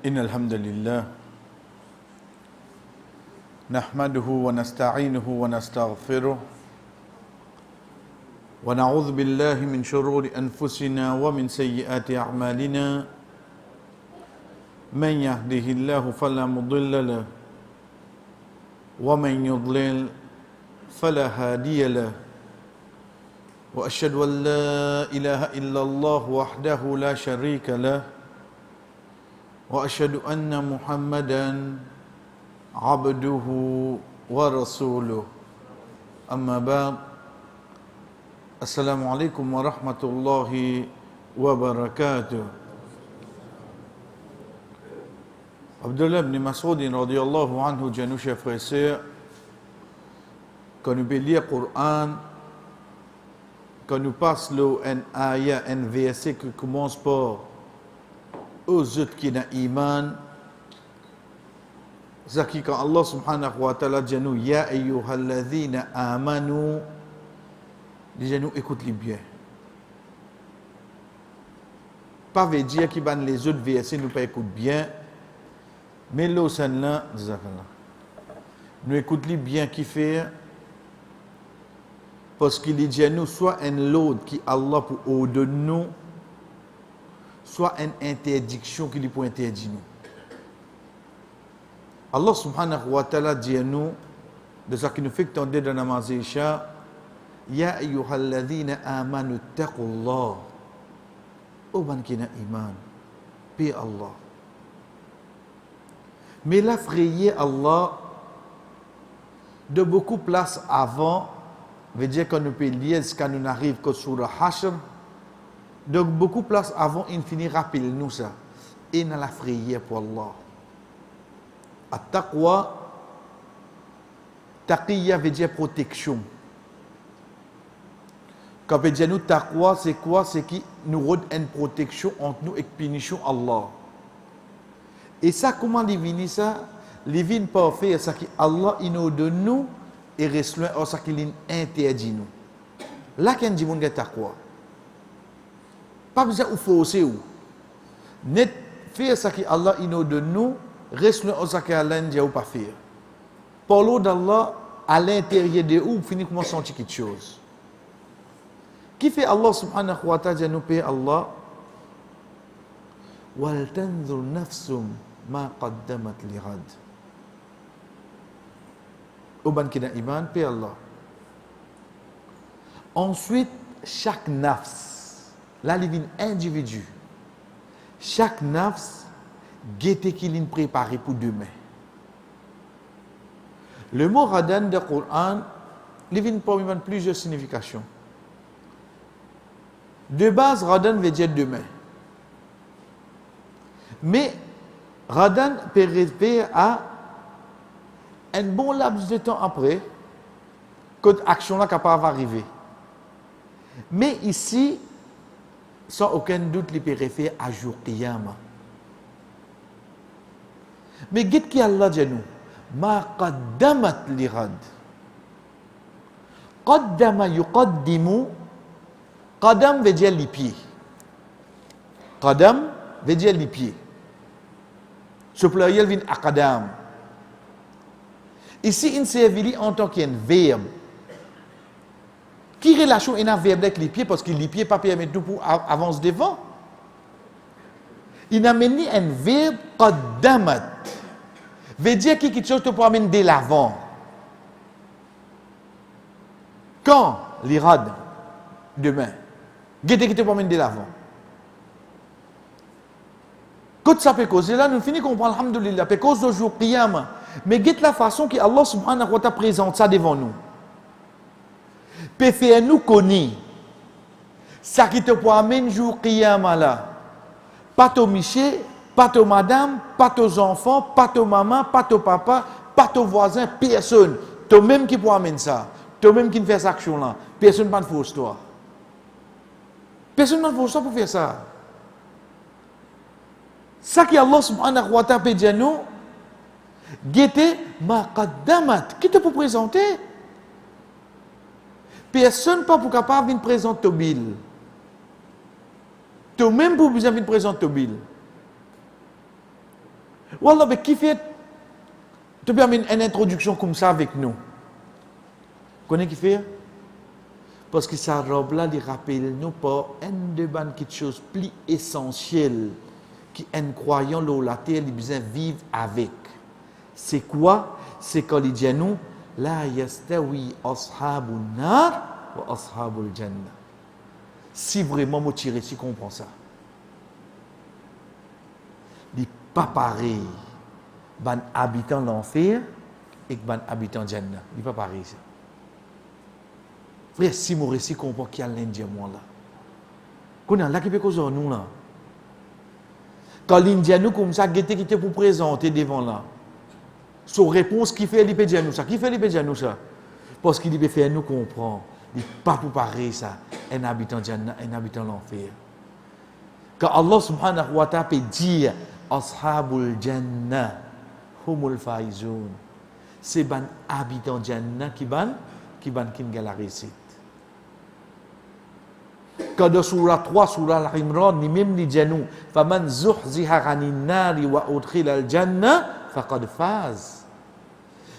إن الحمد لله نحمده ونستعينه ونستغفره ونعوذ بالله من شرور أنفسنا ومن سيئات أعمالنا من يهده الله فلا مضل له ومن يضلل فلا هادي له وأشهد أن لا إله إلا الله وحده لا شريك له وأشهد أن محمدا عبده ورسوله أما بعد السلام عليكم ورحمة الله وبركاته. Abdullah ibn Mas'ud radhiyallahu anhu dit à nous, chers frères et sœurs, quand nous lire le Coran, quand nous passe un ayat, un verset qui commence par aux autres qui ont iman, c'est que quand Allah subhanahu wa ta'ala dit à nous, Ya ayyuhalladhina amanu, dit à nous, écoute-les bien. Pas veut dire que les autres versets nous pas écoutent bien, mais là, nous écoutons bien qui fait, parce qu'il dit à nous, soit un lot qui Allah pour ordonner nous, soit une interdiction qui lui peut interdire nous. Allah subhanahu wa ta'ala dit à nous, de ce qui nous fait tendre dans la namaz Isha, Ya ayyuhalladhina amanu taqullah. O ban qui n'a iman, paix Allah. Mais là, frayer Allah, de beaucoup place avant, veut dire qu'on peut lire ce qui nous arrive que sur le Hashr, donc beaucoup place avant, il finit rappelle nous ça. Et dans la frayeur pour Allah. At-taqwa, taqiyya veut dire protection. Quand on veut dire nous taqwa, c'est quoi? C'est qui nous rend une protection entre nous et punition Allah. Et ça, comment il vient ça? Il vient pas faire ça qui Allah il nous donne nous et reste loin ou ça qu'il interdit nous. Là qu'on dit mon gars taqwa. Pas besoin de forcer ou. Net faire ça que Allah il nous donne nous, reste loin ou ça que Allah dit ou pas faire. Parlons d'Allah à l'intérieur de où finit comment sentir quelque chose. Qui fait Allah subhanahu wa ta'ala nous paye Allah wal tanzur nafsum ma qaddamat lirad. Oban qui n'a iman paye Allah. Ensuite chaque nafs, là il y a un individu, chaque nafs guette qu'il est préparé pour demain. Le mot radan de Coran, il vient pour plusieurs significations. De base, radan veut dire demain. Mais radan peut référer à un bon laps de temps après que l'action là capable d'arriver. Mais ici, sans aucun doute, il peut référer à jour qiyamah. Mais qu'est-ce qui Allah dit nous? Ma qaddamat lirad. Qaddama yuqaddimu. Qadam veut dire les pieds. Qadam veut dire les pieds. Ce pluriel vient à qadam. Ici, il s'est en tant qu'un verbe. Qui relation est un verbe avec les pieds parce que les pieds ne permettent pas pour avancer devant. Il a amené un verbe qaddamat. Veut dire que quelque chose te peut amener de l'avant. Quand l'irad demain, qu'est-ce qui te peut amener de l'avant? Quand ça peut causer là, nous finissons comprendre alhamdoulilah, peut cause du jour qiyamah. Mais qu'est-ce la façon que Allah subhanahu wa ta'ala présente ça devant nous? Peut faire nous connaître ça qui te peut amener jour qiyamah là. Pas ton monsieur, pas ton madame, pas tes enfants, pas ton maman, pas ton papa, pas ton voisin, personne. Toi-même qui peut amener ça. Toi-même qui fait cette action là. Personne ne force toi. Personne ne force toi pour faire ça. Ça qui Allah subhanahu wa ta'ala peut dire nous, guettez ma qaddamat. Qui te peut présenter? Personne pas pour capable de présenter ton bill. Toi-même pour besoin de présenter ton bill. Voilà, mais qui fait, tu permets une introduction comme ça avec nous. Vous connaissez qui fait? Parce que ça robe là, il rappelle nous pas une de quelque chose plus essentiel qui un croyant la terre, il besoin vivre avec. C'est quoi? C'est quand il dit nous, la yastawi ashabun nar wa ashabul jannah. Si vraiment moi tirer si comprend ça. Il n'est pas pareil. Ban habitant l'enfer et ban habitant jannah. Il n'est pas pareil ça. Frère, si mon récit comprend qu'il y a l'Indien moi là. Qu'on a là qui peut causer nous là. Quand l'Indien nous comme ça, qui était pour présenter devant là. Son réponse qui fait il peut dire nous ça. Qui fait il peut dire nous ça? Parce qu'il peut faire nous comprendre. Il n'est pas pour pareil ça. Un habitant jannah, un habitant l'enfer. Quand Allah subhanahu wa ta'ala peut dire ashabul jannah humul faizun. C'est ban habitant jannah qui ban la réussite. Quand dans surah 3, surah Al-Imran, ni même ni janou, faman zuhziha 'anil nari wa udkhila al-jannah faqad faz.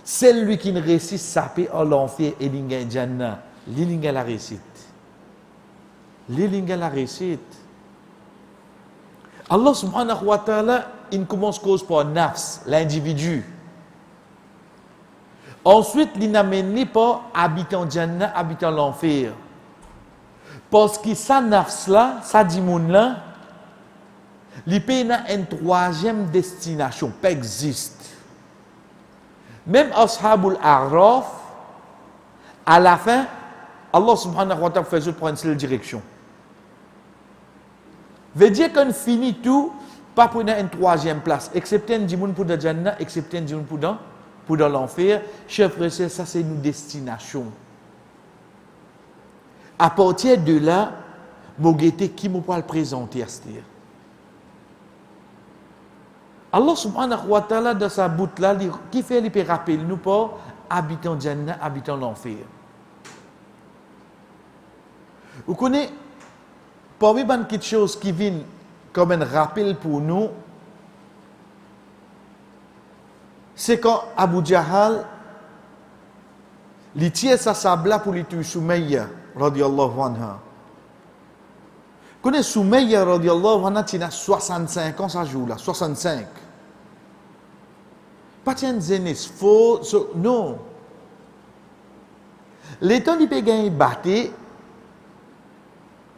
Celui qui ne réussit saper en l'enfer et l'inga jannah, l'inga la réussite. L'inga la réussite. Allah subhanahu wa ta'ala, il commence cause par nafs, l'individu. Ensuite, il n'amène pas habitant jannah, habitant l'enfer. Parce que ça nafs là, ça dimoun là, il peut y avoir une troisième destination, pas existe. Même Ashabul A'raf, à la fin, Allah subhanahu wa ta'ala fait prendre une seule direction. Veut dire qu'on finit tout, pas pour une troisième place, excepté un dimoun pour le jannah, excepté un dimoun pour dans l'enfer. Chers frères, ça c'est une destination. À partir de là, Mogete qui me peut le présenter à ce dire. Allah subhanahu wa ta'ala dans sa bout là, qui fait les rappeler nous pas habitant Jannah, habitant l'enfer. Vous connaissez parmi quelque chose qui vient comme un rappel pour nous, c'est quand Abu Jahal il tient sa sabla pour lui tuer Soumayya radiyallahu anha. Vous connaissez Soumayya radiyallahu anha, il a 65 ans ça joue là, 65. Pas tiens zénis, faux, non. L'étant il peut gagner batté,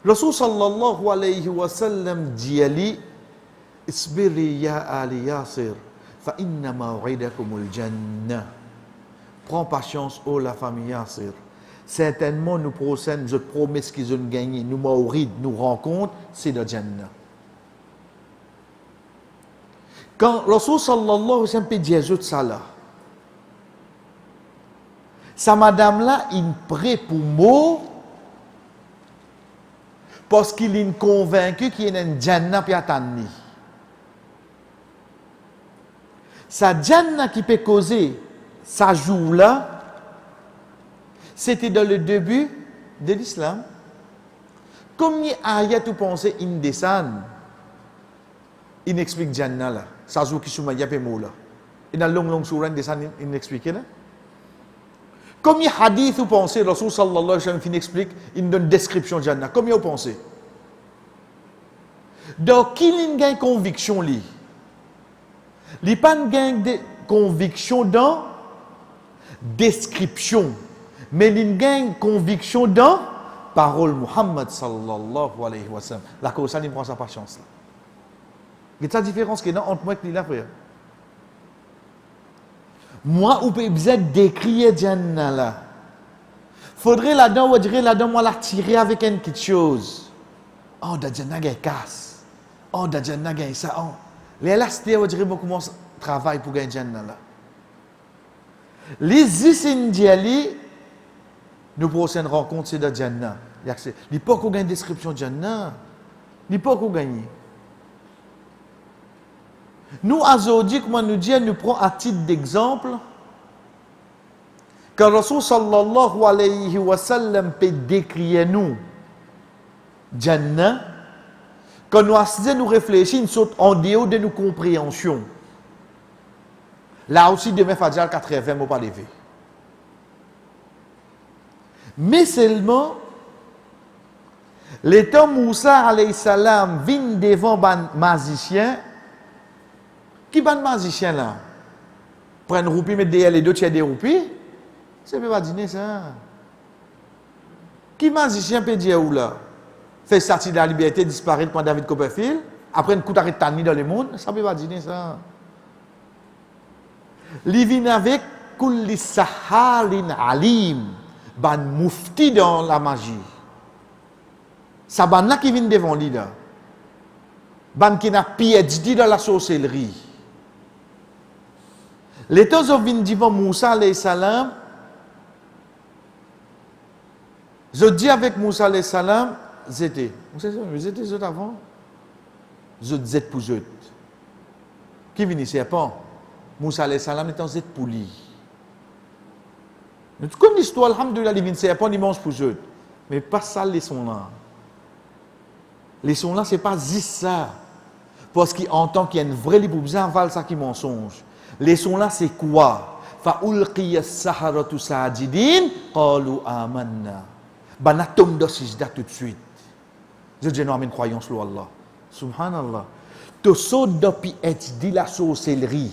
Rasul sallallahu alayhi wa sallam dit ali, isbiri ya ali Yasir, fa inna maw'idakumul jannah. Prends patience, oh la famille Yasir. Certainement, nous prochaines, je promets ce qu'ils ont gagné, nous mawrid, nous rencontre, c'est le Jannah. Quand Rasul sallallahu alayhi wa sallam dit ça là, sa madame là, il prêt pour mort, parce qu'il est convaincu qu'il y a un Jannah puis attendre. Sa Jannah qui peut causer sa joue là, c'était dans le début de l'islam. Combien d'ayats tu pensais in descend, il explique Jannah là, sa joue qui souma yapé mot là. Il a long surah descend il explique là. Combien de hadiths vous pensez, Rasul sallallahu alayhi wa sallam fin explique, il donne description de Jannah. Combien vous pensez? Donc, qui a une conviction li? Il n'y a pas de conviction dans description, mais il y a une conviction dans parole Muhammad sallallahu alayhi wa sallam. La cause, ça, il prend sa patience là. Il y a cette différence qui est entre moi et lui, frère. Moi, ou peut besoin d'écrire Jannah là. Faudrait là-dedans, ou dirait là-dedans, moi la tirer avec une petite chose. Oh, da Jannah gagne casse. Oh, da Jannah gagne ça. Oh. Les là, c'était, on dirait, moi commence travail pour gagner Jannah là. Les Isindiali, nous prochaine rencontre, c'est de Jannah. Il n'y a pas qu'on gagne une description de Jannah. Il n'y a pas qu'on gagne. Nous, aujourd'hui, comment nous dire, nous prenons à titre d'exemple, quand Rasul sallallahu alayhi wa sallam peut décrire nous, Jannah, quand nous assisons, nous réfléchissons, nous sautons en dehors de nos compréhensions. Là aussi, demain, Fadjal 80, moi pas levé. Mais seulement, l'état Moussa alayhi salam vient devant ban magicien. Qui ban magicien là? Prend une roupie, mettre derrière les deux tiers des roupies. Ça ne peut pas dîner ça. Qui magicien peut dire où là? Fait sortir de la liberté, disparaître pendant David Copperfield. Après une coup d'arrêt de tanni dans le monde. Ça ne peut pas dîner ça. Il vient avec kulli sahalin alim. Ban moufti dans la magie. Ça ban là qui vient devant lui là. Ban qui n'a PhD dans la sorcellerie. Les temps où vient devant Moussa alayhi salam, je dis avec Moussa alayhi salam, j'étais. Vous étiez eux avant? Je disais pour eux. Qui vient ici pas? Moussa alayhi salam était en pour lui. Comme l'histoire, alhamdoulilah, il vient pas, il mange pour eux. Mais pas ça, les sons là. Les sons là, c'est pas juste ça. Parce qu'en tant qu'il y a une vraie libre, vous avez ça qui mensonge. Les sons là, c'est quoi? Fa'ulqiya as-saharatu sajidin qalu amanna. Bana tombe dans sijda tout de suite. Je dis non, mais une croyance sur Allah. Subhanallah. Tu sautes depuis et dit la sorcellerie.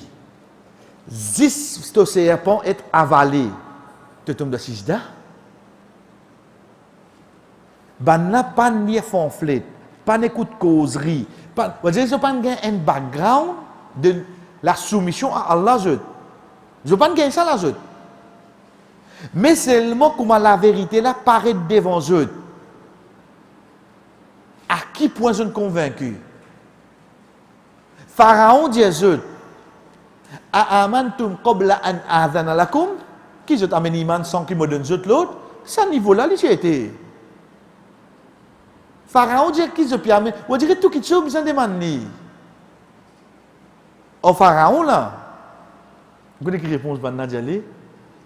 10 to serpent est avalé. Tu tombes dans sijda. Bana pas ni fanflet, pas n'écoute causerie. Pas, vous dire, je pas un background de la soumission à Allah. Je pas gagner ça là. Mais seulement comment la vérité là paraît devant eux. À qui point je ne convaincu? Pharaon dit eux. A amantum qabla an adhana lakum? Qui je t'amène iman sans qu'il me donne l'autre? Ça niveau là, il été. Pharaon dit qui je permet? On dirait tout qui chose besoin de demander. Au Pharaon là, vous connaissez qui réponse Banna Djali?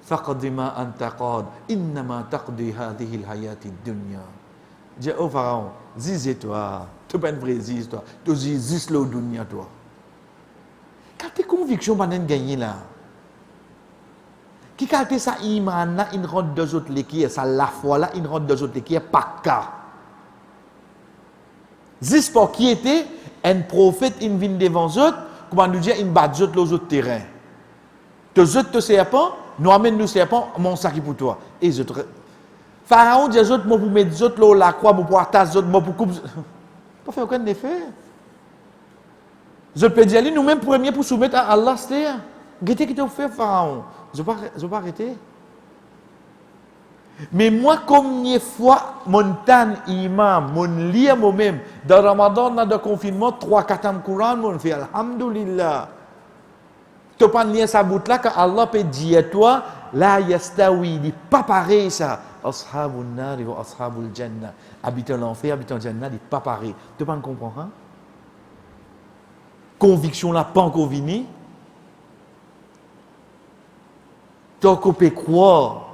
Faqadima anta qad innama taqdi hadhihi al-hayati ad-dunya. Dit au Pharaon, dis-toi, tu pas une vraie toi, tu dis le dunya toi. Quand tes convictions Banna gagner là. Qui quand ça iman là, il rentre deux autres qui ça la foi là, il rentre deux autres qui pas cas. Juste pour qui était un prophète, il vient devant eux, comment nous dire, il bat eux les autres terrains. Tes autres te serpents, nous amène nous serpents, mon sac pour toi. Et les autres. Pharaon dit aux autres, moi pour mettre les autres là, la croix, moi pour attacher les autres, moi pour couper. Pas faire aucun effet. Je peux dire, nous-mêmes, premiers pour soumettre à Allah, c'est qu'est-ce que tu as fait, Pharaon? Je ne vais pas arrêter. Mais moi, combien de fois, mon tan imam, mon lia moi-même, dans Ramadan, dans le confinement, 3-4 ans de Coran, mon fait Alhamdulillah. Tu n'as pas de lien sa bout là, quand Allah peut dire à toi, la yastawi, il n'est pas pareil ça. Ashabul nar wa ashabul jannah. Habitant l'enfer, habitant le jannah, il n'est pas pareil. Tu n'as pas comprendre, hein? Conviction là, pas encore venue. Tu peux croire.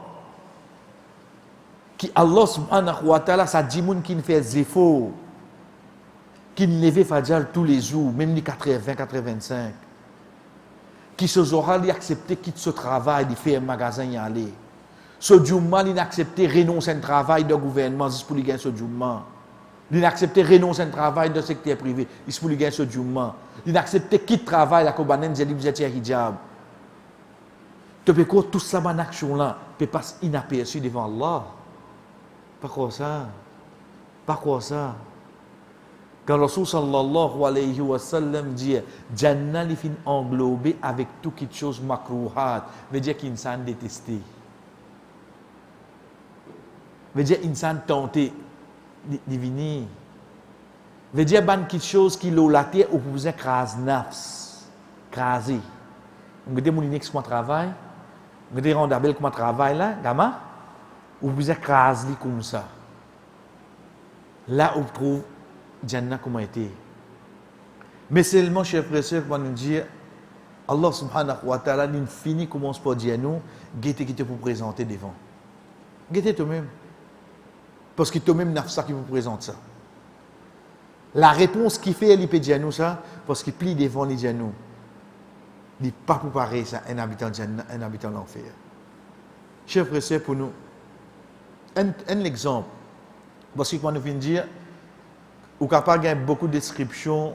Qui Allah subhanahu wa ta'ala, ça dit moun qui ne fait zéfo, qui ne lève Fadjal tous les jours, même les 80, 85, qui se aura accepté quitte ce travail, de faire un magasin y aller. Ce Jumma, il a accepté renoncer à un travail de gouvernement, c'est pour lui gagner ce Jumma. Il a accepté renoncer à un travail de secteur privé, c'est pour lui gagner ce Jumma. Il a accepté quitte travail, la Kobanen, j'ai dit, vous êtes hijab. Tu peux quoi, tout ça, mon action là, peut passer inaperçu devant Allah. Pas quoi ça? Pas quoi ça? Quand Rasul sallallahu alayhi wa sallam dit Jannah li fin englobé avec tout quelque chose makruhat, veut dire qu'insan détesté. Veut dire insan tenté divini. Veut dire ban quelque chose qui l'olaté ou vous écrase nafs. Craser. Vous avez mon inex comment travail? Vous avez rendu belle comment travail là, gamin? Ou vous écrasez comme ça. Là où vous trouvez Jannah comment était. Mais seulement, chers frères et sœurs, pour nous dire, Allah subhanahu wa ta'ala, l'infini commence par dire à nous, guettez qui te pour présenter devant. Guettez toi-même. Parce que toi-même, n'a ça qui vous présente ça. La réponse qui fait, elle peut dire à nous ça, parce qu'il plie devant les dit à nous. n'est pas pour pareil ça, un habitant Jannah, un habitant l'enfer. Chers frères et sœurs, pour nous, un exemple, parce que quand nous venons dire, ou capable de beaucoup de descriptions,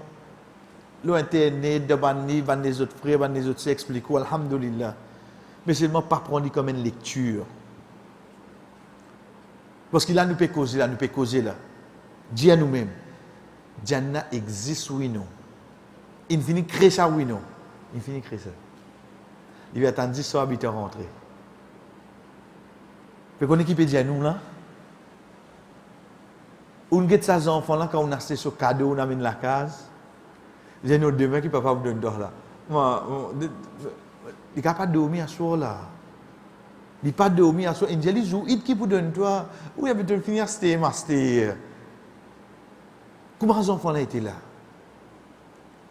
l'internet, de les autres frères, les autres sœurs expliquent, alhamdulillah. Mais seulement pas prendre comme une lecture. Parce que là, nous pouvons causer là. Dis à nous-mêmes, Jannah existe oui non. Il finit créer ça oui non. Il finit créer ça. Il va attendre 10 habitants rentrer. Vous connaissez qui peut dire à nous là? On get ces enfants là quand on a acheté ce cadeau, on amène la case. J'ai nos demain qui ne peut pas vous donner là. Il n'a pas dormi à soir là. Il n'a pas dormi à soir. Il dit, il qui vous donne toi? Où il y a finir master. Comment les enfants là étaient là?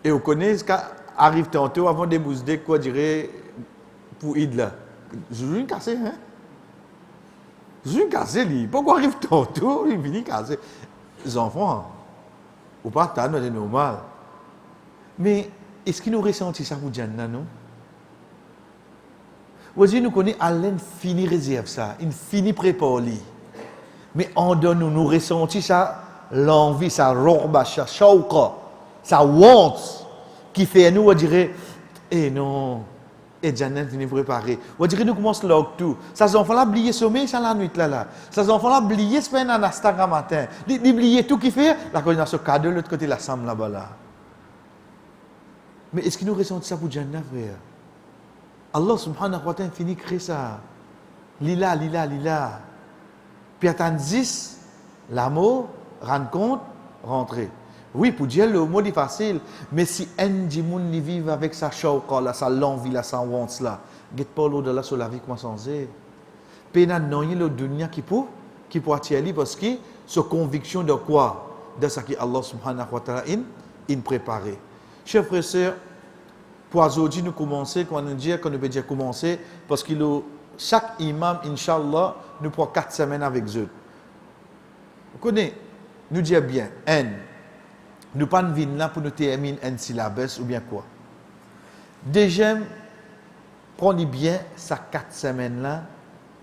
Et vous connaissez ce qui arrive tantôt avant de bousder, quoi dirait pour Id là. Je vais une casser, hein? Je vais une casser, lui. Pourquoi arrive tantôt? Il finit casser. Les enfants, ou pas tant, c'est normal. Mais est-ce qu'ils nous ressentent ça pour Jannah, non? Aujourd'hui, nous connaissons à l'infini réserve ça, infini préparé. Mais en donne nous ressentons ça, l'envie, ça roba, ça shauqa, ça want, qui fait nous, on dirait, eh non, et Jannah vient préparer. On dirait nous commençons là tout. Ces enfants-là oublient sommeil, ça la nuit là. Ces enfants-là oublient ce peine en Instagram matin. Ils oublient tout qui fait, la qu'on a ce cadeau de l'autre côté la sam là-bas là. Mais est-ce qu'ils nous ressentent ça pour Jannah, frère? Allah subhanahu wa ta'ala finit créer ça. Lila. Puis attend 10, l'amour, rendre compte, rentrer. Oui, pour dire le mot est facile, mais si un dimoun n'y vit avec sa shauqa, là, sa l'envie, là, sa wants là, get pas l'au-delà sur la vie comment sans eux. Pena non y le dunya qui peut attirer parce que sa conviction de quoi? De ce que Allah subhanahu wa ta'ala in préparé. Chers frères et sœurs, pour aujourd'hui nous commencer, quand nous dire qu'on peut dire commencer, parce que chaque imam, Inch'Allah, nous prend 4 semaines avec eux. Vous connaissez, nous dire bien, nous pas venir là pour nous terminer un syllabus ou bien quoi. Deuxième, prenez bien ces 4 semaines là,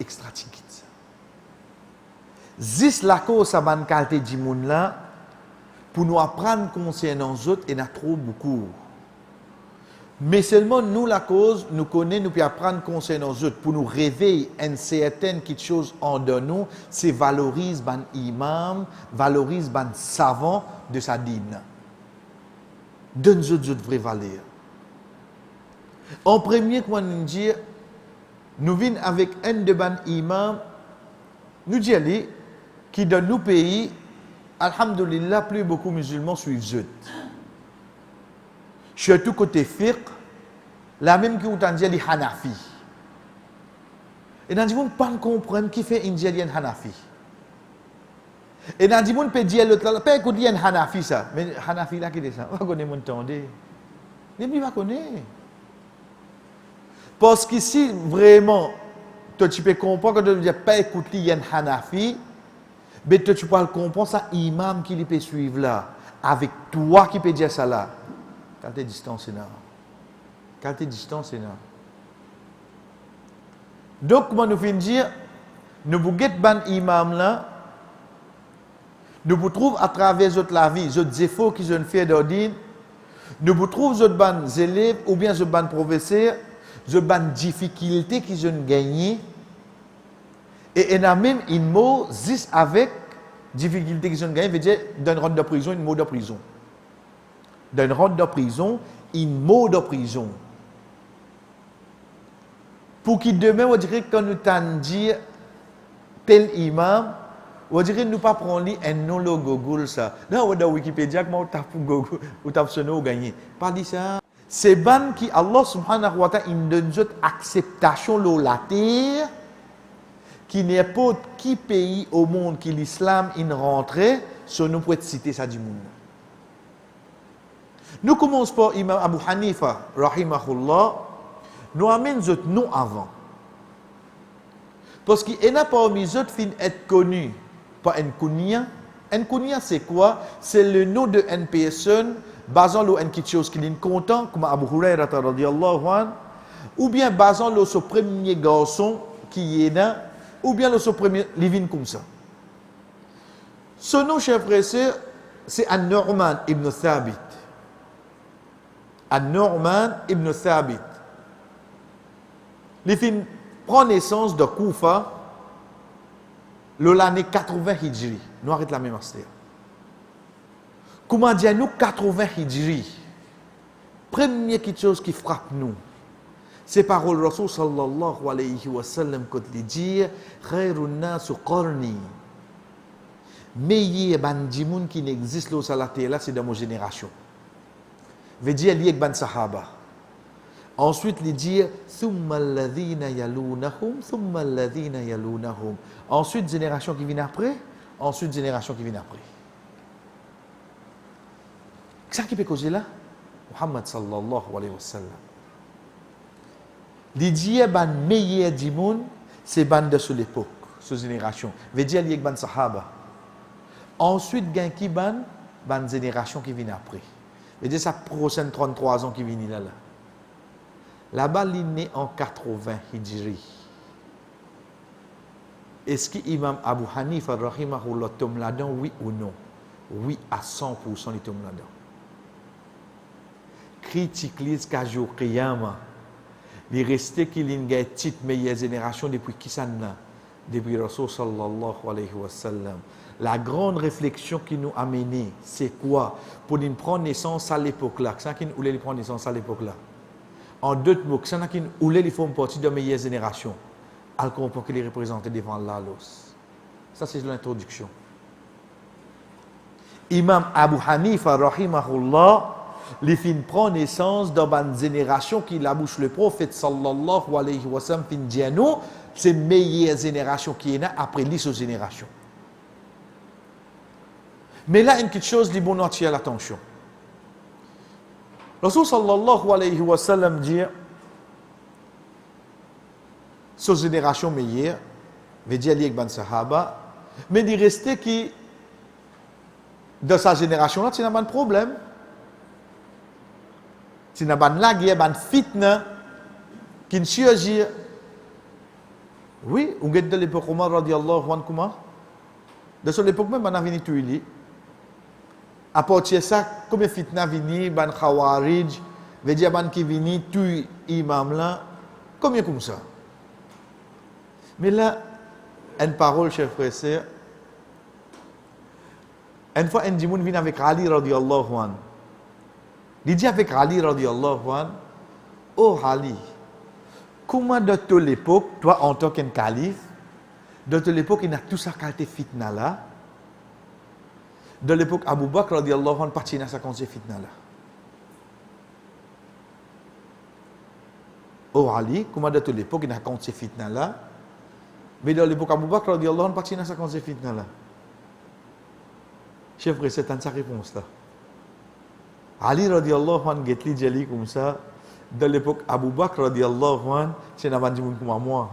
extra ticket. Zis la cause ça ban qualité du monde là, pour nous apprendre concernant les autres et n'a trop beaucoup. Mais seulement nous, la cause, nous connaissons, nous pouvons apprendre concernant les autres. Pour nous réveiller une certaine chose en nous, c'est valoriser les imam, valoriser les savants de sa dîne. Donne aux autres vraies valeurs. En premier, quand nous disons, nous venons avec un de nos imams, nous disons qui dans nos pays, alhamdulillah, plus beaucoup de musulmans suivent eux. Surtout côté fiqh, la même qui vous dit les Hanafi. Et dans le monde, pas comprendre qui fait indien Hanafi. Et dans le monde, peut dire l'autre là, pas écouter un Hanafi ça. Mais Hanafi là qui est ça, on va connaître mon tendé. Mais il va connaître. Parce que si vraiment, toi tu peux comprendre que tu ne dis pas écouter un Hanafi, mais toi tu peux comprendre ça, imam qui peut suivre là, avec toi qui peut dire ça là. Quelle distance c'est là? Quelle distance c'est là? Donc, comment nous finissons dire, nous vous guettons ban imam là, nous vous trouvons à travers la vie, les défauts qu'ils ont fait d'ordine, nous vous trouvons les ban élèves ou bien les ban professeurs, les ban difficultés qu'ils ont gagnées, et il y a même une mot, juste avec difficultés qu'ils ont gagnées, veut dire d'un rang de prison, une mot de prison. D'un rang de prison, une mot de prison. Pour qu'il demain, on dirait quand nous t'en dire tel imam, on dirait nous pas prendre un nom le Google ça. Non, on dans Wikipédia comment on tape Google, on tape ce nom gagner. Pas dit ça. C'est ban qui Allah subhanahu wa ta'ala il donne une acceptation de la terre qui n'est pas qui pays au monde qui l'islam in rentré, sur nous pour citer ça du monde. Nous commençons par Imam Abu Hanifa, rahimahullah, nous amène notre nom avant. Parce qu'il n'a pas parmi eux fin être connu par un kunya. Un kunya c'est quoi? C'est le nom de une personne basant-le en quelque chose qui est content, comme Abu Huraira radiyallahu anhu, ou bien basant-le sur le premier garçon qui est là, ou bien le sur premier living comme ça. Ce nom, chers frères et sœurs, c'est An-Nu'man ibn Thabit. An-Nu'man ibn Thabit. Il prend naissance de Koufa l'année 80 Hijri. Nous arrêtons la même astère. Comment dire nous 80 Hijri? Première quelque chose qui frappe nous, c'est parole Rasul sallallahu alayhi wa sallam quand il dit Khairun nas qarni. Meilleur bandimoun qui n'existe sur la terre là, c'est dans mon génération. Veut dire lié avec ban sahaba. Ensuite, il dit Thumma alladhina yalunahum, thumma alladhina yalunahum. Ensuite, génération qui vient après, ensuite, génération qui vient après. Qu'est-ce qui peut causer là? Muhammad sallallahu alayhi wa sallam. Il dit ban meilleur dimoun, c'est ban de sur l'époque, sur génération. Veut dire lié avec ban sahaba. Ensuite, il y a qui ban génération qui vient après. Veut dire ça prochaine 33 ans qui vient là. Là-bas, il est né en 80 Hijri. Est-ce que l'imam Abu Hanifa, rahimahullah, tombe là-dedans, oui ou non? Oui, à 100%, il tombe là-dedans. Critique jusqu'à jour Qiyama. Il est resté qu'il y a une petite meilleure génération depuis qui ça n'a? Depuis Rasul sallallahu alayhi wa sallam. La grande réflexion qui nous a mené, c'est quoi? Pour nous prendre naissance à l'époque là. C'est qui nous voulait prendre naissance à l'époque là. En deux mots, c'est qui nous voulait faire partie de la meilleure génération. Alors qu'on peut les représenter devant Allah. Ça, c'est l'introduction. Imam Abu Hanifa, rahimahullah, les fin prend naissance dans une génération qui la bouche le prophète sallallahu alayhi wa sallam fin diano, c'est meilleure génération qui est là après l'issue génération. Mais là, une petite chose, dit bon entier l'attention. Rasul sallallahu alayhi wa sallam dit cette génération meilleure, veut dire lié avec ban sahaba, mais il reste qui dans sa génération là, c'est un problème. C'est un la guerre, un fitna qui ne surgit. Oui, on regarde de l'époque Omar radiyallahu anhu comment. De cette époque même, on a venu tuer. À partir de ça, comme fitna vini, ban khawarij, veut dire ban qui vini tuer imam là, combien comme ça. Mais là, une parole, chers frères et sœurs. Une fois, un dimoun vient avec Ali radiyallahu anhu. Il dit avec Ali radiyallahu anhu, oh Ali, comment de toute l'époque, toi en tant qu'un calife, de toute l'époque, il y a tout ça qui a été fitna là. De l'époque Abu Bakr radiyallahu anhu, parti dans sa conseil fitna là. Oh Ali, comment de toute l'époque, il y a conseil fitna là. Mais de l'époque Abu Bakr radiyallahu anhu, parti dans sa conseil fitna là. Chef, c'est une sa réponse là. Ali radiyallahu anhu getli jali comme ça de l'époque Abu Bakr radiyallahu anhu c'est n'a pas dit comme moi.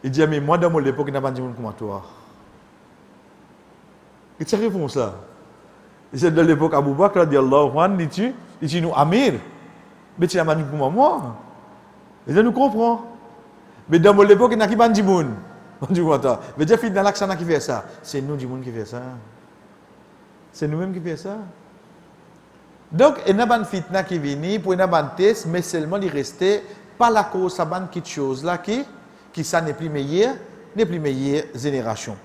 Il dit mais moi dans mon époque n'a pas dit comme toi. Et cette réponse là. C'est de l'époque Abu Bakr radiyallahu anhu dit nous amir. Mais tu n'as pas dit comme moi. Et je nous comprends. Mais dans mon époque il n'a pas dit moun. On dit quoi toi? Mais déjà dans l'accent qui fait ça. C'est nous du monde qui fait ça. C'est nous-mêmes qui fait ça. Donc, il y a une fitna qui vient pour une test, mais seulement il restait pas la cause, ça ban quelque chose là qui ça n'est plus meilleur génération.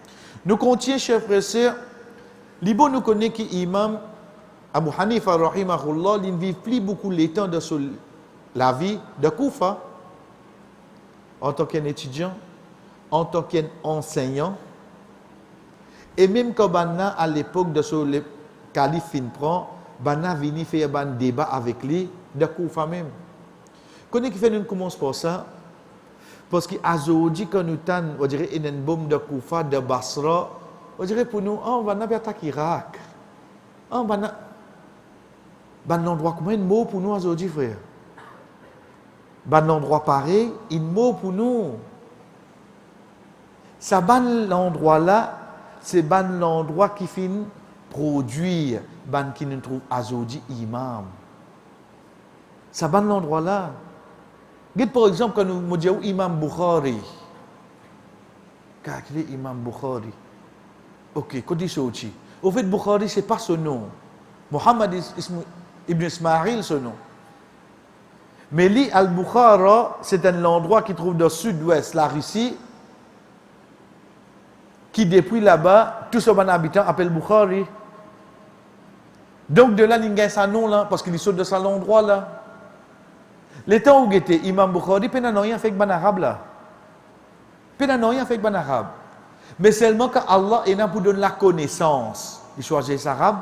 Nous continuons, chers frères et sœurs, Libo nous connaît qui imam Abu Hanifa rahimahullah, il ne vit plus beaucoup le temps de la vie de Koufa en tant qu'étudiant, en tant qu'enseignant. Et même quand Banna, à l'époque de ce calife fin prend, Banna vini faire un débat avec lui de Koufa même. Connais qui fait nous commence par ça? Parce qu'aujourd'hui, quand nous avons, on dirait, une bombe de Koufa, de Basra, on dirait pour nous, on va attaquer Irak. On va un endroit comme un mot pour nous aujourd'hui, frère. Un endroit pareil, un mot pour nous. Ça ban l'endroit là, c'est ban l'endroit qui finit produire ban qui nous trouve azodi imam. Ça ban l'endroit là. Regarde par exemple quand nous disons imam Bukhari. Quel est imam Bukhari? Ok, qu'est-ce que c'est? Au fait, Bukhari, c'est pas son nom. Muhammad ibn Ismail, son nom. Mais li al-Bukhara, c'est un endroit qui trouve dans le sud-ouest, la Russie, qui depuis là-bas, tous les habitants appellent Bukhari. Donc de là, il gagne son nom là, parce qu'il saute de cet endroit là. Les temps où il était Imam Bukhari, il n'a rien fait avec ban arabe là. Il n'a rien fait avec ban arabe. Mais seulement quand Allah est là pour donner la connaissance. Il choisit les arabes?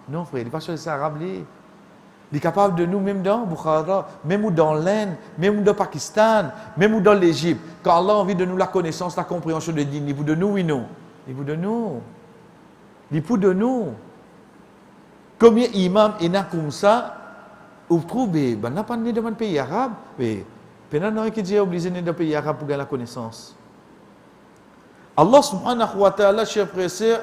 Non frère, il n'a pas choisi les arabes. Il est capable de nous, même dans Bukhara, même dans l'Inde, même dans le Pakistan, même dans l'Égypte. Quand Allah a envie de nous la connaissance, la compréhension de Dieu, il vous de nous, oui, non. Il vous de nous. Il vous de nous. Combien d'imams est là comme ça, vous trouvez, ben, n'a pas né dans un pays arabe, mais, pendant qui est obligé de dans un pays arabe pour gagner la connaissance. Allah subhanahu wa ta'ala, chers frères et sœurs,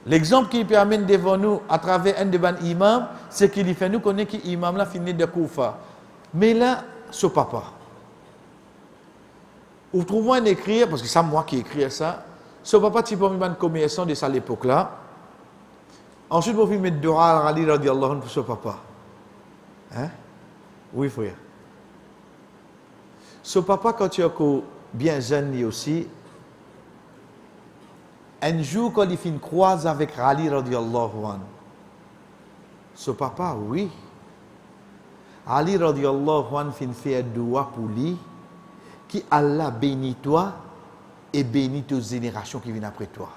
l'exemple qu'il peut amener devant nous à travers un des imams, c'est qu'il fait nous connaître que l'imam là fini de Koufa. Mais là, ce papa. Vous trouvez un écrire, parce que c'est moi qui écris ça, ce papa, tu peux mettre un commerçant de ça l'époque là. Ensuite, vous pouvez mettre Dura Ali radiallahu anhu pour ce papa. Hein? Oui, frère. Ce papa, quand tu es bien jeune, lui aussi, un jour, quand il fait une croise avec Ali radiallahu anhu, ce papa, oui. Ali radiallahu anhu fait faire doua pour lui, qui Allah bénit toi et bénit tes générations qui viennent après toi.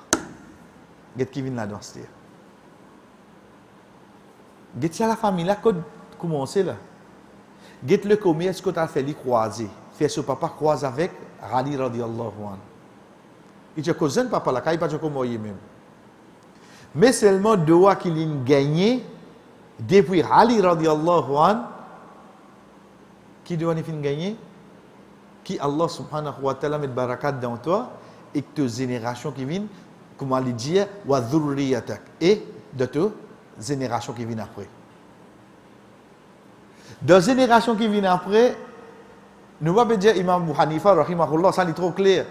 Qu'est-ce qui vient là-dedans? Qu'est-ce que la famille là, comment c'est là? Qu'est-ce le commerce que tu as fait lui croiser? Fait ce papa croise avec Ali radiallahu anhu. Il te cause papa là, il pas comme moi même. Mais seulement doua qu'il a gagné depuis Ali radiallahu anhu, qui doit nous gagner? Qui Allah subhanahu wa ta'ala met barakat dans toi et que tes générations qui viennent, comment il dit, wa dhurriyatak, et de tes générations qui viennent après. Dans les générations qui viennent après, nous ne pouvons pas dire Imam Abu Hanifa, rahimahullah, ça est trop clair.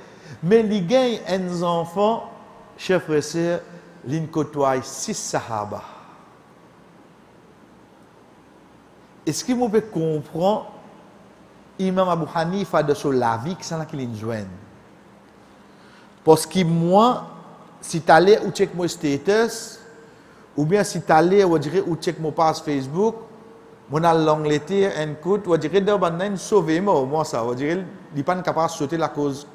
Mais il gagne un enfant, chers frères et sœurs, il côtoie 6 sahaba. Est-ce que vous pouvez comprendre Imam Abu Hanifa de son la vie, c'est là qu'il est joint. Parce que moi, si tu allais ou check mon status, ou bien si tu allais ou dire ou check mon page Facebook, mon a l'Angleterre, un coup, ou dire de banane sauver moi ça, ou dire il pas capable de sauter la cause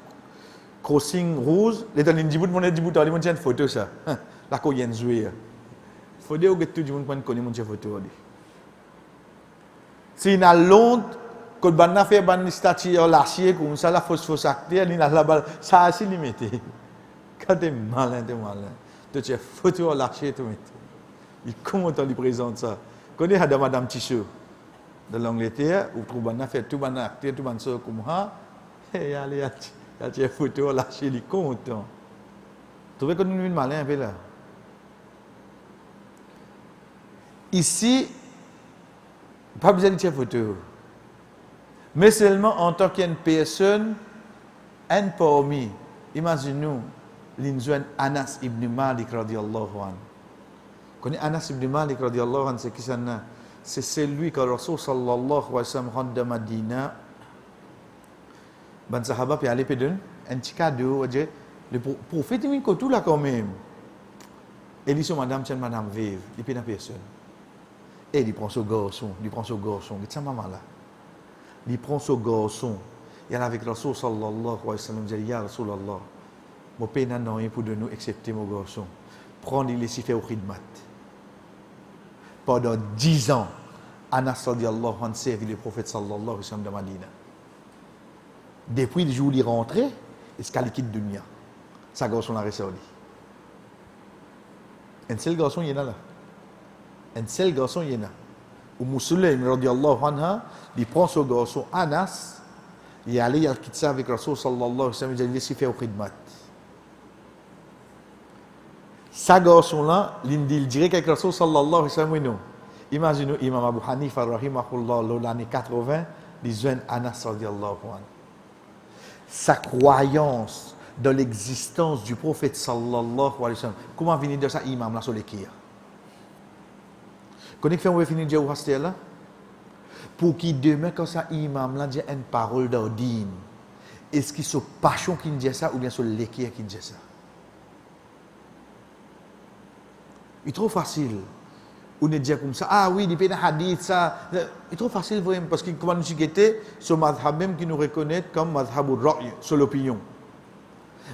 crossing rouge, les dans Djibouti mon Djibouti, il monte une photo ça. La ko yen jouer. Faut dire que tout le monde connaît mon photo. Si il a long quand on a fait une statue lâchée comme ça, la fausse acteur, il a la balle, ça a assez limité. Quand tu es malin, tu as photo lâchée, tu mets. Il comment on lui présente ça? Quand il y a Madame Tissot de l'Angleterre, où on a fait tout un acteur, tout un ça comme ça, et allez, il y a photo lâchée, il est content. Tu vois que nous sommes malins un peu là. Ici, pas besoin de photo. Mais seulement en tant qu'une personne, un parmi, imaginez-nous, l'injouan Anas ibn Malik radiallahu anhu. Connaissez Anas ibn Malik radiallahu anhu, c'est qui ça? C'est celui que Rasul sallallahu alayhi wa sallam rentre de Madina. Ben sahaba puis aller pédon, un petit cadeau, le prophète il vient tout là quand même. Et il dit madame tiens madame vive, il pédon personne. Et il prend ce garçon, c'est maman là. Il prend ce garçon, il est avec Rasul sallallahu alayhi wa sallam, il dit ya Rasulallah, mon père n'a rien pour de nous accepter mon garçon. Prends il laisse faire au khidmat. Pendant 10 ans, Anas radiallahu anhu servi le prophète sallallahu alayhi wa sallam de Madina. Depuis le jour où il est rentré, il a quitté le dunya. Sa garçon l'a ressorti. Un seul garçon il est là. Un seul garçon il est là. Sulaym radiallahu anha, il prend ce garçon Anas, il est allé, il quitte ça avec Rasul sallallahu alayhi wa sallam, il a laissé faire au khidmat. Ça garçon-là, il dirait quelque chose sallallahu alayhi wa sallam. Imaginez Imam Abu Hanifa, rahimahullah, l'année 80, il joint Anas radiallahu anhu. Sa croyance dans l'existence du prophète sallallahu alayhi wa sallam. Comment venir de ça, imam là sur l'équerre? Connaissez-vous on va finir de dire au là? Pour qu'il demain, quand ça, imam là dit une parole d'ordine, est-ce qu'il c'est passion qui dit ça ou bien c'est l'équerre qui dit ça? Il est trop facile. On est dire comme ça, ah oui, il y a un hadith, ça. Il est trop facile vraiment, parce que comment nous guetter, ce madhab même qui nous reconnaît comme madhab al-ra'y, sur l'opinion.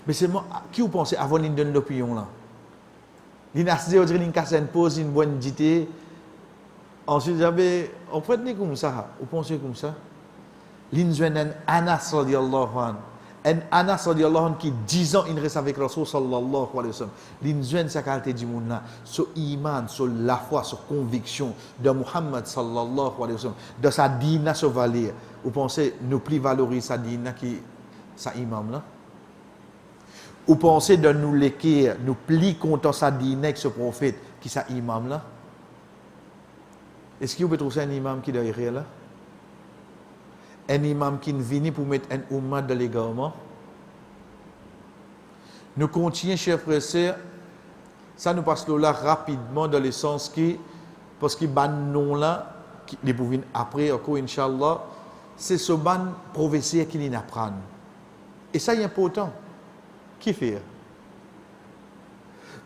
Mais c'est moi, qui vous pensez avant de donner l'opinion là? L'inasdé, on dirait qu'il casse une pause, une bonne dité. Ensuite, j'avais, on peut être comme ça, vous pensez comme ça? L'injouan Anas radiallahu anhu. En Anas radiallahu anhu qui 10 ans il reste avec Rasul sallallahu alayhi wa sallam. L'injouan sa qualité du monde là, sur iman, sur la foi, sur conviction de Muhammad sallallahu alayhi wa sallam, de sa dîna sur valeur. Vous pensez nous plus valoriser sa dîna qui sa imam là? Vous pensez de nous l'équerre, nous plus content sa dîna avec ce prophète qui sa imam là? Est-ce que vous pouvez trouver un imam qui est derrière là? Un imam qui vient pour mettre un umma dans l'égarement. Nous continuons, chers frères et sœurs, ça nous passe là rapidement dans le sens qui, parce que ban non là, les pour venir après, encore, Inch'Allah, c'est ce ban professeur qui nous apprend. Et ça est important. Qui fait?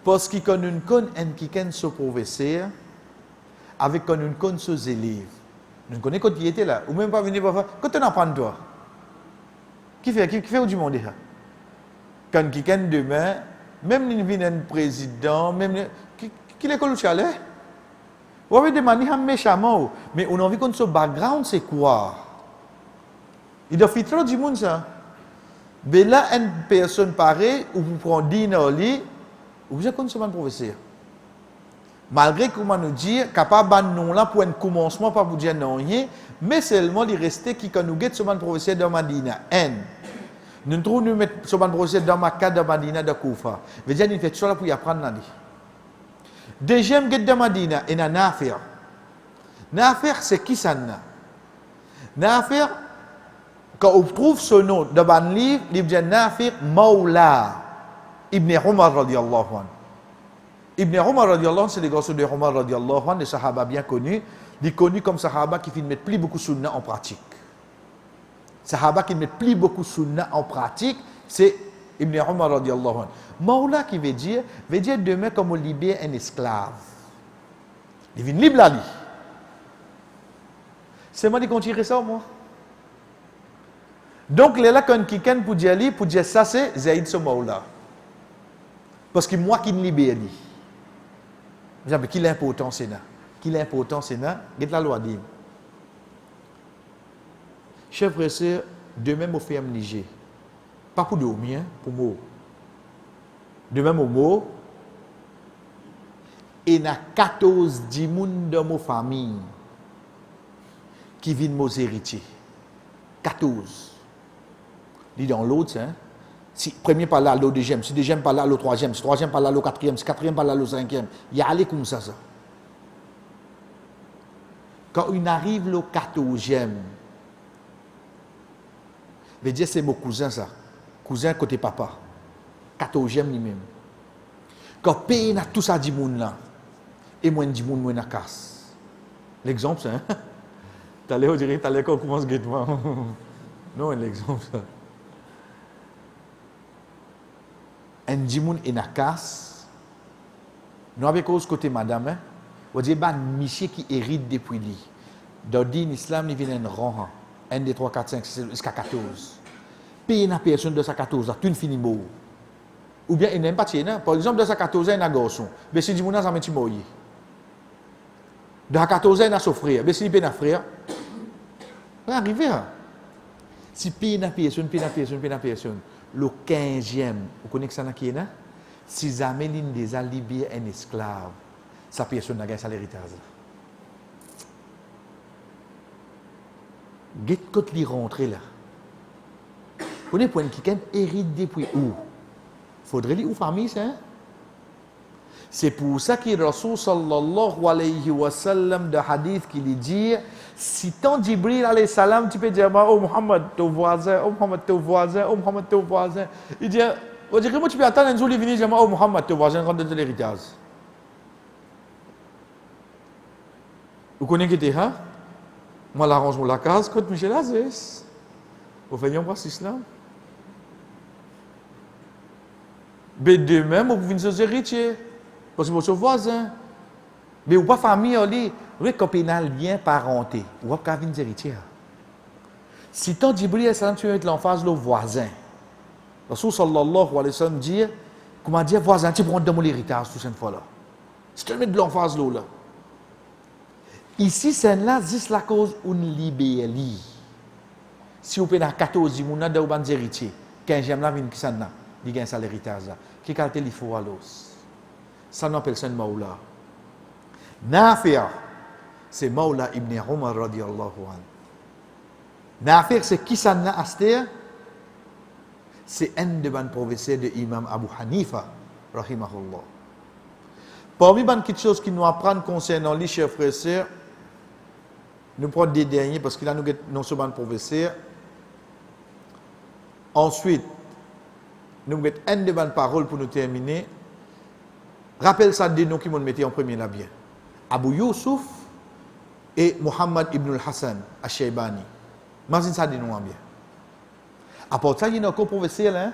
Parce que quand nous connaissons qui est ce professeur, avec quand nous connaissons ce élèves, nous connaissons quand il était là, ou même pas venir voir, quand tu apprends toi, qui fait du monde là? Quand quelqu'un demain, même si il vient un président, même qui l'école où tu allais? Vous avez demandé méchamment, mais on a envie qu'on ce background, c'est quoi? Il doit faire trop du monde ça. Mais là, une personne pareille, où vous prenez dîner au lit, vous êtes comme ce professeur. Malgré comment nous dire, capable de non là pour un commencement, pas vous dire non rien, mais seulement il restait qui quand nous guette ce professeur dans Madina. Nous trouvons nous mettre ce professeur dans Makkah, dans Madina, dans Koufa. Veut dire nous fait ça pour y apprendre là. Deuxième guette dans Madina, et na Nafir. Nafir c'est qui ça na? Nafir, quand on trouve ce nom dans le livre, il dit Nafir Maula Ibn Umar radiallahu anhu. Ibn Umar radiallahu anhu, c'est le garçon de Umar radiallahu anhu, des sahaba bien connus. Il est connu comme sahaba qui ne met plus beaucoup de sunna en pratique. Sahaba qui ne met plus beaucoup de sunna en pratique, c'est Ibn Umar radiallahu anhu. Maula qui veut dire demain comme on libère un esclave. Il vient libre là. C'est moi qui continue ça, moi. Donc, là, quand quelqu'un pour dire ça, c'est Zaïd ce Maula. Parce que moi qui ne libère lui. Qui l'important c'est là? Qui l'important c'est là? Get la loi dit. Chers frères et sœurs, demain au fait léger. Pas pour dormir, pour mot. Demain au mot. Et il y a 14 personnes dans ma famille qui viennent nos héritiers. 14. Dit dans l'autre, hein? Si premier par là, l'autre deuxième, si deuxième par là, l'autre troisième, si troisième par là, l'autre quatrième, si quatrième par là, l'autre cinquième. Il y a allé comme ça. Quand il arrive le 14e, veut dire c'est mon cousin ça. Cousin côté papa. 14e lui-même. Quand pays n'a tout ça dit moun là. Et moi dit moun moi na casse. L'exemple c'est hein. T'allais on dirait t'allais qu'on commence guettement. Non, l'exemple ça. Un dimoun et nakas, nous avons cause côté madame, on dit ban monsieur qui hérite depuis lui. Dans l'islam, il vient un rang, 1, 2, 3, 4, 5, 6, jusqu'à 14. Payer une personne de sa 14, tu ne finis pas. Ou bien il n'aime pas tiens, par exemple, de sa 14, il y a un garçon, mais si dimoun a un petit moyen. De sa 14, il y a son frère, mais si il y a un frère, il va arriver. Si payer une personne, le 15e, vous connaissez ça qui est là? Si jamais il déjà libéré un esclave, sa personne n'a pas l'héritage. Get quand il rentre là. Vous connaissez point qui hérite depuis où? Faudrait lui ou famille ça? C'est pour ça que Rasul sallallahu alayhi wa sallam de hadith qui lui dit, si ton Jibril alayhi salam, tu peux dire, oh Muhammad, ton voisin, oh Muhammad, ton voisin, oh Muhammad, ton voisin. Il dit, on dirait que tu peux attendre un jour, il vient dire, oh Muhammad, ton voisin, rentre dans l'héritage. Vous connaissez qui hein? Moi, l'arrange la case, contre Michel Azès. Vous faites un processus là. Mais de même, vous venez aux héritiers. Parce que vous êtes voisin. Mais vous pas famille, vous êtes copinal lien parenté. Vous n'avez pas venir héritier. Si ton Jibril tu es l'emphase le voisin. Rasul sallallahu alayhi wa sallam dit, comment dire voisin, tu prends de mon héritage tout cette fois-là. Si tu mets de l'emphase là. Ici, c'est là, c'est la cause une libélie. Si vous prenez 14 vous avez des héritiers. 15e là, qui s'en a, il gagne ça l'héritage là. Qui calcule il faut à l'os. Ça n'a personne Maoula. Nafi' c'est Maoula ibn Umar radiyallahu anhu. Nafi' c'est qui s'en a aster? C'est un des professeurs de l'imam Abu Hanifa rahimahullah. Parmi les petites choses qui nous apprennent concernant les chers frères et sœurs, nous prenons des derniers parce qu'il a nous non seulement professeur. Ensuite, nous mettons un de bonnes paroles pour nous terminer. Rappelle ça des noms qui m'ont mis en premier là bien. Abu Yusuf et Muhammad ibn al-Hassan al-Shaybani. Imagine ça des noms bien. À part ça, il y a un co-professeur là.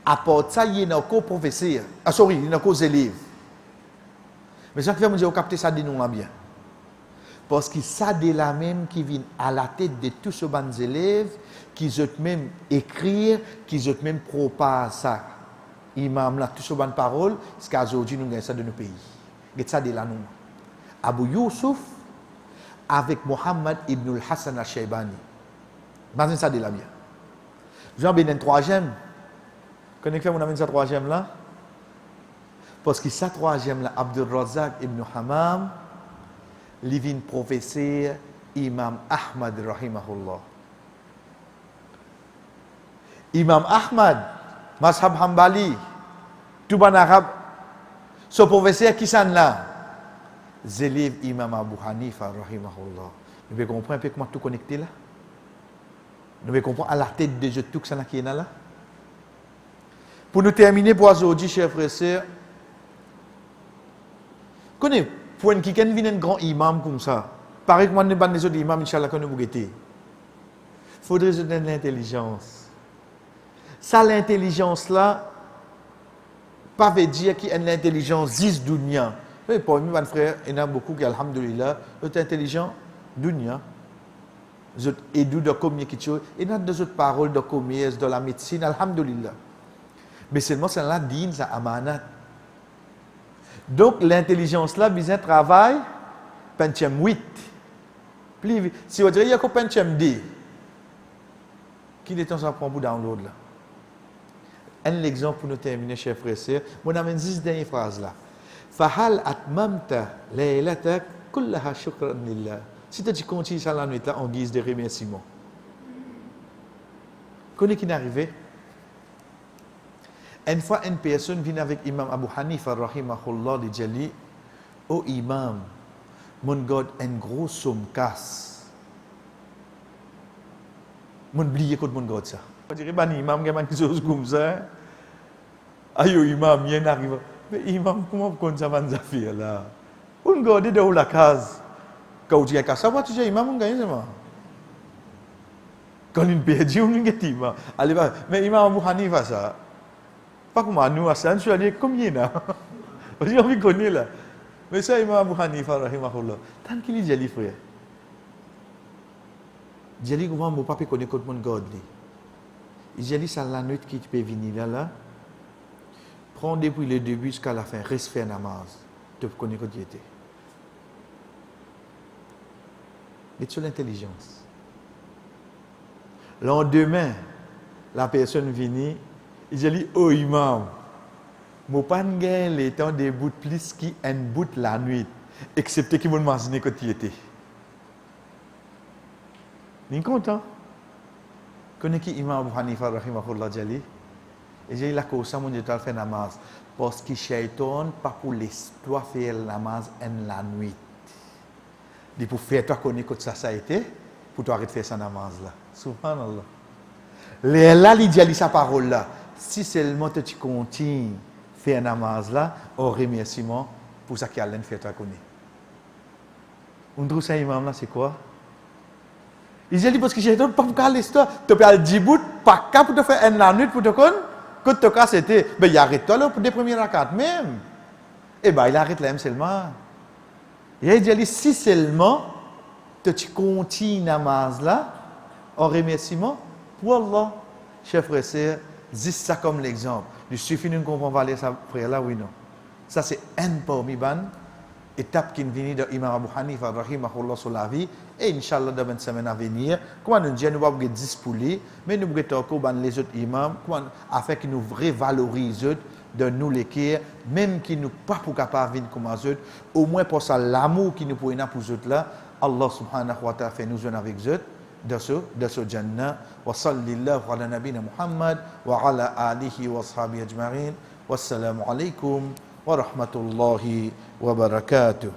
À part ça, il y a un co-professeur. Ah sorry, il y a un co-élève. Mais ça qui fait me dire capter ça des noms là bien. Parce que ça de la même qui vient à la tête de tous ces bons élèves, qui ont même écrire, qui ont même propagé ça. Imam là, tous ces bonnes paroles, ce qu'aujourd'hui nous gagnons ça de nos pays. Et ça de la nous. Abu Yusuf avec Muhammad ibn al-Hassan al-Shaybani. Imagine ça de la bien. Jean ben un troisième. Connaissez-vous mon ami ça troisième là? Parce que ça troisième là, Abdul Razak ibn Hammam, livin professeur Imam Ahmad rahimahullah. Imam Ahmad, Mazhab Hanbali, tout ban arabe, ce professeur qui s'en là, élève Imam Abu Hanifa rahimahullah. Nous devons comprendre un peu comment tout connecté là. Nous devons comprendre à la tête de tout ça qui est là. Pour nous terminer pour aujourd'hui, chers frères et sœurs, connaissez pour un qui vient un grand imam comme ça, pareil que moi, nous avons des autres imams, Inch'Allah, que nous avons été. Il faudrait se donner l'intelligence. Ça, l'intelligence-là, pas veut dire qu'il y a une intelligence 10 dunya. Pour moi, mon frère, il y en a beaucoup qui, alhamdoulilah, sont intelligents, dunya. Ils aident de communication. Il y a des autres paroles de commerce, de la médecine, alhamdoulilah. Mais seulement, c'est là, din, ça amanat. Donc, l'intelligence là, besoin de travail, Pentium 8. Plus, si vous dites, il y a qu'un Pentium D. Qui est temps ça prend pour download là? Un exemple pour nous terminer, chers frères et sœurs. Mon amène 10 dernières phrases là. Fahal atmamta laylatak kullaha shukran lillah. Si tu continues ça la nuit là en guise de remerciement. Connais qui n'est arrivé? Une fois, une personne vient avec Imam Abu Hanifa, rahimahullah, dit Jali, oh Imam, mon God, une grosse somme casse. Mon oublié contre mon God ça. Je dirais, ben Imam, il y a quelque chose comme ça. Ayo Imam, il y a un arrivé. Mais Imam, comment vous connaissez ça affaire là? Mon God, il est dans la case. Quand vous dites, ça va, tu dis, Imam, on gagne ça. Quand il perd, on gagne Imam. Allez, mais Imam Abu Hanifa ça. Pas comme nous, Hassan, je dis combien là? J'ai envie de connaître là. Mais ça, Imam Abu Hanifa, rahimahullah. Tant qu'il est jali, frère. Jali, comment mon papa connaît contre mon God? Jali, ça la nuit qui peut venir là. Prends depuis le début jusqu'à la fin, reste faire namaz. Tu connais quand il était. Mais sur l'intelligence. Le lendemain, la personne vient. Il dit, oh imam, je ne pas le temps de bout plus qu'un bout la nuit, excepté qu'il m'a imaginé quand il était. Vous êtes content? Connaissez qui Imam Abu Hanifa rahimahullah Jali? Et j'ai la cause ça, mon Dieu, fait namaz. Parce que shaitan, pas pour l'histoire faire le namaz en la nuit. Il pour faire toi connaître que ça a été, pour toi arrêter de faire sa namaz là. Subhanallah. Là, il dit sa parole là. Si seulement tu continues à faire namaz là, au remerciement pour ça qu'il a fait toi connaître. On trouve ça imam là, c'est quoi? Il dit parce que j'ai pas pour l'histoire. Tu peux aller Djibouti, pas qu'à pour te faire une nuit pour te connaître. Quand tu as c'était, ben il arrête toi là pour les premiers rakats même. Et ben il arrête là même seulement. Il dit si seulement tu continues namaz là, en remerciement pour Allah. Chers frères et sœurs, dis ça comme l'exemple. Il suffit de nous comprendre parler ça frère là, oui non. Ça c'est un parmi ban étape qui vient de Imam Abu Hanifa rahimahullah sur la vie et inchallah dans une semaine à venir comment nous dire nous pas disposer mais nous devons encore les autres imams afin que nous révalorisons de nous les même qui nous pas pour capable vivre comme eux au moins pour ça l'amour qui nous pour eux là Allah subhanahu wa ta'ala fait nous avec eux de ce jannah wa sallallahu ala nabina Muhammad wa ala alihi wa ashabihi ajma'in wassalamu alaikum wa rahmatullahi wa barakatuh.